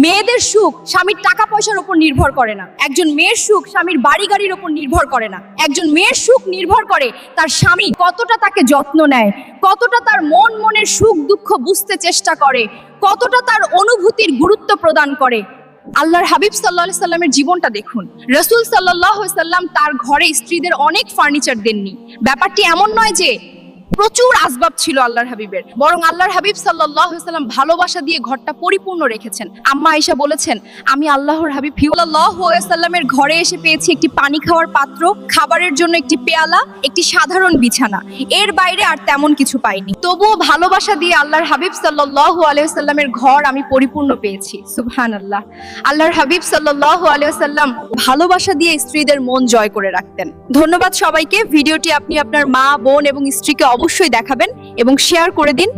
মেয়েদের সুখ স্বামীর টাকা পয়সার উপর নির্ভর করে না, একজন মেয়ের সুখ স্বামীর বাড়ি গাড়ির উপর নির্ভর করে না। একজন মেয়ের সুখ নির্ভর করে তার স্বামী কতটা তাকে যত্ন নেয়, কতটা তার মনের সুখ দুঃখ বুঝতে চেষ্টা করে, কতটা তার অনুভূতির গুরুত্ব প্রদান করে। আল্লাহর হাবিব সাল্লাল্লাহু আলাইহি সাল্লামের জীবনটা দেখুন। রাসূল সাল্লাল্লাহু আলাইহি সাল্লাম তার ঘরে স্ত্রীদের অনেক ফার্নিচার দেননি। ব্যাপারটি এমন নয় যে প্রচুর আসবাব ছিল আল্লাহর হাবিবের, বরং আল্লাহর হাবিব সাল্লাল্লাহু আলাইহি সাল্লাম ভালোবাসা দিয়ে ঘরটা পরিপূর্ণ রেখেছেন। আম্মা আয়েশা বলেছেন, আমি আল্লাহর হাবিব সাল্লাল্লাহু আলাইহি সাল্লামের ঘরে এসে পেয়েছি একটি পানি খাওয়ার পাত্র, খাবারের জন্য একটি পেয়ালা, একটি সাধারণ বিছানা, এর বাইরে আর তেমন কিছু পাইনি। তবুও ভালোবাসা দিয়ে আল্লাহর হাবিব সাল্লাল্লাহু আলাইহি সাল্লামের ঘর আমি পরিপূর্ণ পেয়েছি। সুবহানাল্লাহ। আল্লাহর হাবিব সাল্লাল্লাহু আলাইহি সাল্লাম ভালোবাসা দিয়ে স্ত্রীদের মন জয় করে রাখতেন। ধন্যবাদ সবাইকে। ভিডিওটি আপনি আপনার মা, বোন এবং স্ত্রীকে অবশ্যই দেখাবেন এবং শেয়ার করে দিন।